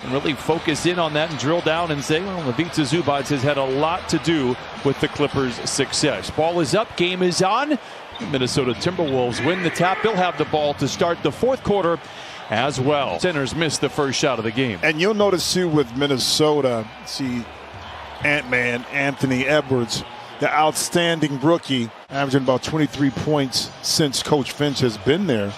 And really focus in on that and drill down and say, well, Ivica Zubac has had a lot to do with the Clippers' success. Ball is up, game is on. Minnesota Timberwolves win the tap. They'll have the ball to start the fourth quarter as well. Centers missed the first shot of the game. And you'll notice too with Minnesota, see Ant-Man, Anthony Edwards, the outstanding rookie, averaging about 23 points since Coach Finch has been there.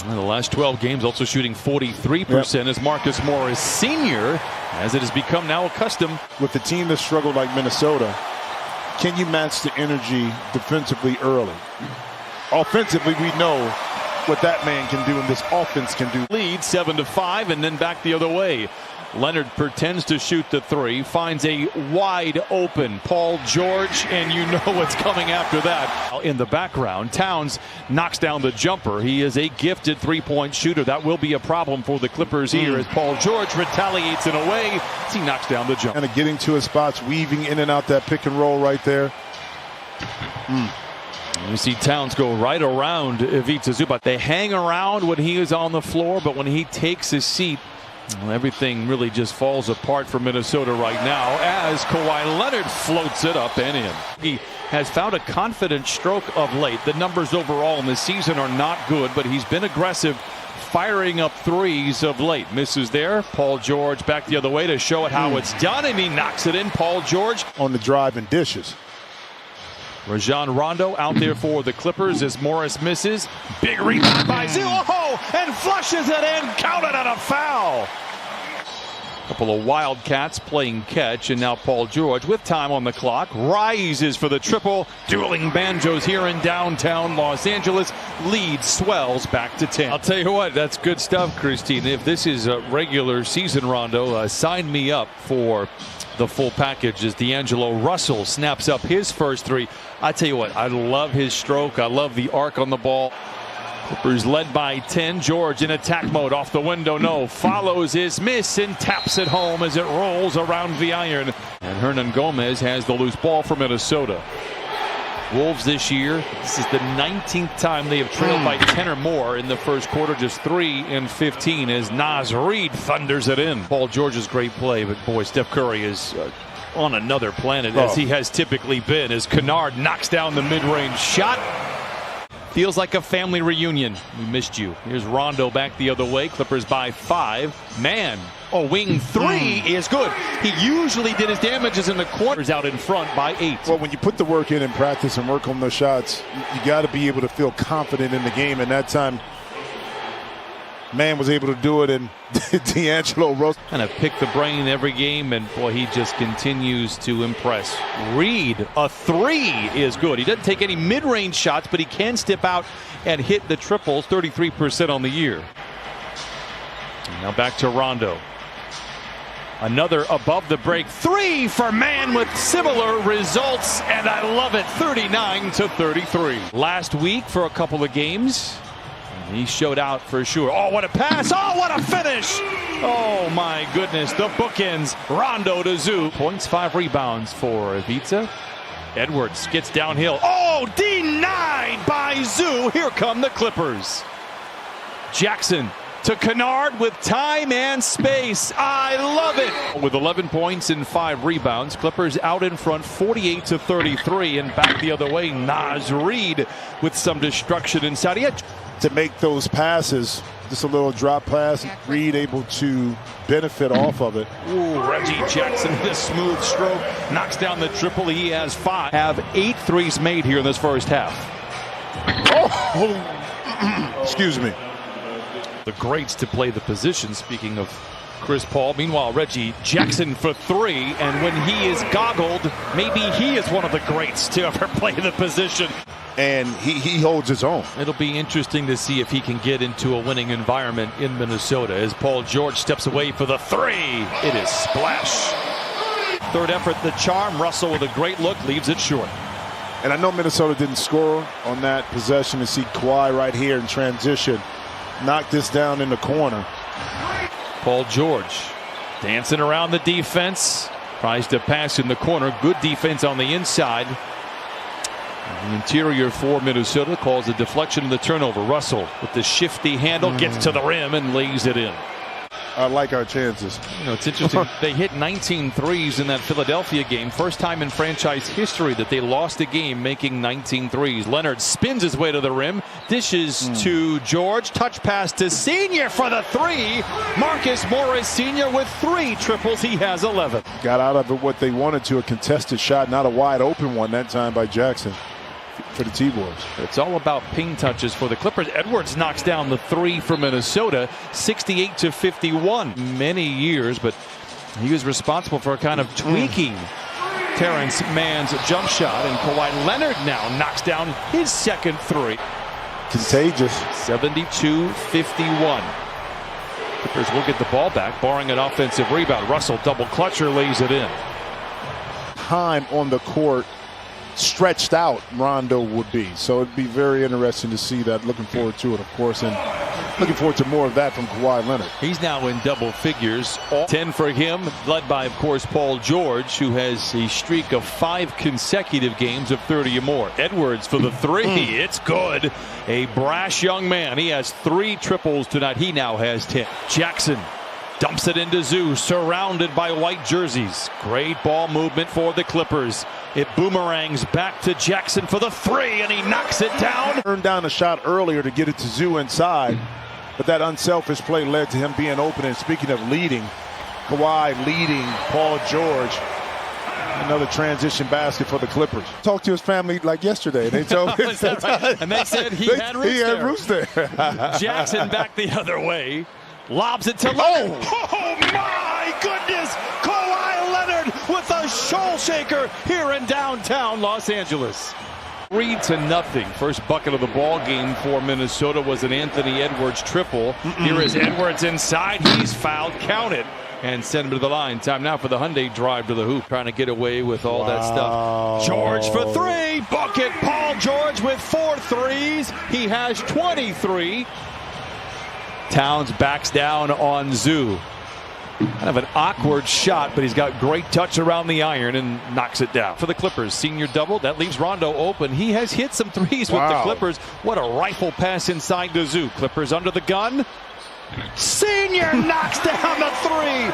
In the last 12 games, also shooting 43% as Marcus Morris Sr., as it has become now accustomed. With the team that struggled like Minnesota, can you match the energy defensively early? Offensively, we know what that man can do and this offense can do. Lead 7-5 and then back the other way. Leonard pretends to shoot the three, finds a wide open Paul George, and you know what's coming after that. In the background, Towns knocks down the jumper. He is a gifted three-point shooter. That will be a problem for the Clippers here as Paul George retaliates in a way as he knocks down the jumper. Kind of getting to his spots, weaving in and out that pick and roll right there. You see Towns go right around Ivica Zubac. They hang around when he is on the floor, but when he takes his seat, well, everything really just falls apart for Minnesota right now as Kawhi Leonard floats it up and in. He has found a confident stroke of late. The numbers overall in the season are not good, but he's been aggressive, firing up threes of late. Misses there. Paul George back the other way to show it how it's done, and he knocks it in. Paul George on the drive and dishes. Rajon Rondo out there for the Clippers as Morris misses. Big rebound by Zoo. Oh, and flushes it in. Counted on a foul. Couple of Wildcats playing catch, and now Paul George with time on the clock rises for the triple. Dueling banjos here in downtown Los Angeles. Lead swells back to 10. I'll tell you what, that's good stuff, Christine. If this is a regular season, Rondo, sign me up for the full package as D'Angelo Russell snaps up his first three. I tell you what, I love his stroke. I love the arc on the ball. Clippers led by 10. George in attack mode off the window. No. Follows his miss and taps it home as it rolls around the iron. And Hernan Gomez has the loose ball for Minnesota. Wolves this year, this is the 19th time they have trailed by 10 or more in the first quarter. Just 3-15 as Naz Reid thunders it in. Paul George's great play, but boy, Steph Curry is on another planet as he has typically been as Kennard knocks down the mid-range shot. Feels like a family reunion. We missed you. Here's Rondo back the other way. Clippers by 5. Man, a wing three is good. He usually did his damages in the corners out in front by 8. Well, when you put the work in and practice and work on those shots, you got to be able to feel confident in the game. And that time, man was able to do it, and D'Angelo Russell kind of pick the brain every game, and boy, he just continues to impress. Reid, a three is good. He doesn't take any mid-range shots, but he can step out and hit the triples. 33% on the year. And now back to Rondo. Another above the break three for Man with similar results, and I love it. 39-33. Last week for a couple of games, he showed out for sure. Oh, what a pass. Oh, what a finish. Oh, my goodness. The bookends. Rondo to Zoo. Points, 5 rebounds for Ivica. Edwards gets downhill. Oh, denied by Zoo. Here come the Clippers. Jackson to Kennard with time and space. I love it. With 11 points and 5 rebounds, Clippers out in front 48-33, and back the other way. Naz Reid with some destruction inside. He had to make those passes, just a little drop pass. Reid able to benefit off of it. Ooh, Reggie Jackson with a smooth stroke knocks down the triple. He has 5. Have 8 threes made here in this first half. Oh, excuse me. The greats to play the position, speaking of Chris Paul. Meanwhile, Reggie Jackson for 3, and when he is goggled, maybe he is one of the greats to ever play the position. And he holds his own. It'll be interesting to see if he can get into a winning environment in Minnesota as Paul George steps away for the 3. It is splash. Third effort, the charm. Russell with a great look leaves it short. And I know Minnesota didn't score on that possession. To see Kawhi right here in transition knock this down in the corner. Paul George dancing around the defense. Tries to pass in the corner. Good defense on the inside. The interior for Minnesota calls a deflection of the turnover. Russell with the shifty handle gets to the rim and lays it in. I like our chances. You know, it's interesting. They hit 19 threes in that Philadelphia game. First time in franchise history that they lost a game making 19 threes. Leonard spins his way to the rim. Dishes to George. Touch pass to Senior for the three. Marcus Morris Senior with 3 triples. He has 11. Got out of it what they wanted to, a contested shot, not a wide open one that time by Jackson for the T-Wolves. It's all about ping touches for the Clippers. Edwards knocks down the 3 for Minnesota, 68-51. Many years, but he was responsible for kind of tweaking Terrence Mann's jump shot, and Kawhi Leonard now knocks down his second 3. Contagious. 72-51. Clippers will get the ball back, barring an offensive rebound. Russell double clutcher lays it in. Time on the court stretched out Rondo would be. So it'd be very interesting to see that. Looking forward to it, of course, and looking forward to more of that from Kawhi Leonard. He's now in double figures. 10 for him, led by, of course, Paul George, who has a streak of 5 consecutive games of 30 or more. Edwards for the 3. It's good. A brash young man. He has 3 triples tonight. He now has 10. Jackson dumps it into Zoo, surrounded by white jerseys. Great ball movement for the Clippers. It boomerangs back to Jackson for the 3, and he knocks it down. Turned down a shot earlier to get it to Zoo inside, but that unselfish play led to him being open. And speaking of leading, Kawhi leading Paul George. Another transition basket for the Clippers. Talked to his family like yesterday. They told me right? And they said he had roots there. Jackson back the other way. Lobs it to Leonard. Oh my goodness! Kawhi Leonard with a shoal shaker here in downtown Los Angeles. 3-0. First bucket of the ball game for Minnesota was an Anthony Edwards triple. Here is Edwards inside. He's fouled. Count it. And send him to the line. Time now for the Hyundai drive to the hoop. Trying to get away with all that stuff. George for 3. Bucket. Paul George with 4 threes. He has 23. Towns backs down on Zoo. Kind of an awkward shot, but he's got great touch around the iron and knocks it down. For the Clippers, Senior double. That leaves Rondo open. He has hit some threes with the Clippers. What a rifle pass inside the Zoo. Clippers under the gun. Senior knocks down the 3.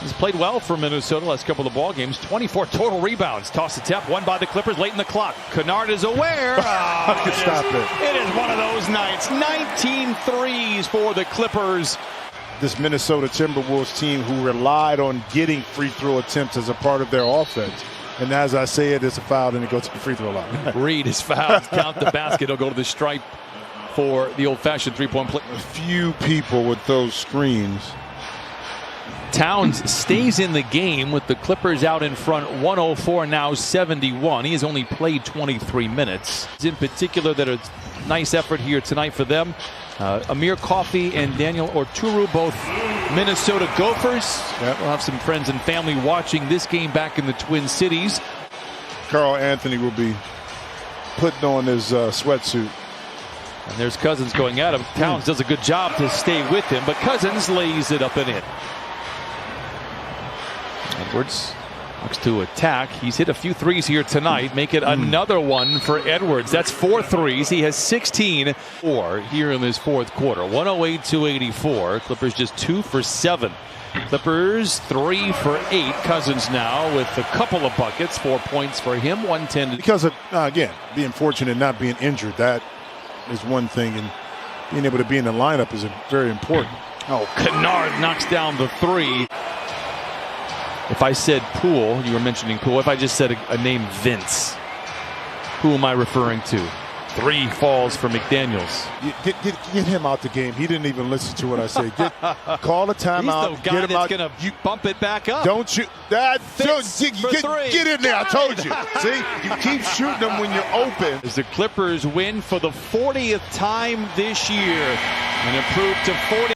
He's played well for Minnesota last couple of ball games. 24 total rebounds. Toss attempt, won by the Clippers late in the clock. Kennard is aware. It is one of those nights. 19 threes for the Clippers. This Minnesota Timberwolves team who relied on getting free throw attempts as a part of their offense. And as I say it, it's a foul and it goes to the free throw line. Reed is fouled. Count the basket. He'll go to the stripe for the old-fashioned three-point play. A few people with those screens. Towns stays in the game with the Clippers out in front 104 now 71. He has only played 23 minutes. In particular, that a nice effort here tonight for them. Amir Coffey and Daniel Orturu, both Minnesota Gophers. Yep. We'll have some friends and family watching this game back in the Twin Cities. Carl Anthony will be putting on his sweatsuit. And there's Cousins going at him. Towns does a good job to stay with him, but Cousins lays it up and in. Edwards looks to attack. He's hit a few threes here tonight. Make it another one for Edwards. That's 4 threes. He has 16 here in this fourth quarter. 108-84. Clippers just 2 for 7. Clippers 3 for 8. Cousins now with a couple of buckets. 4 points for him. 110. Because of, again, being fortunate not being injured. That is one thing. And being able to be in the lineup is very important. Oh, Kennard knocks down the 3. If I said Poole, you were mentioning Poole. If I just said a name Vince, who am I referring to? 3 falls for McDaniels. Get him out the game. He didn't even listen to what I said. Call a timeout. He's the guy that's going to bump it back up. Don't shoot. Get in there. I told you. See, you keep shooting them when you're open. As the Clippers win for the 40th time this year and improve to 40.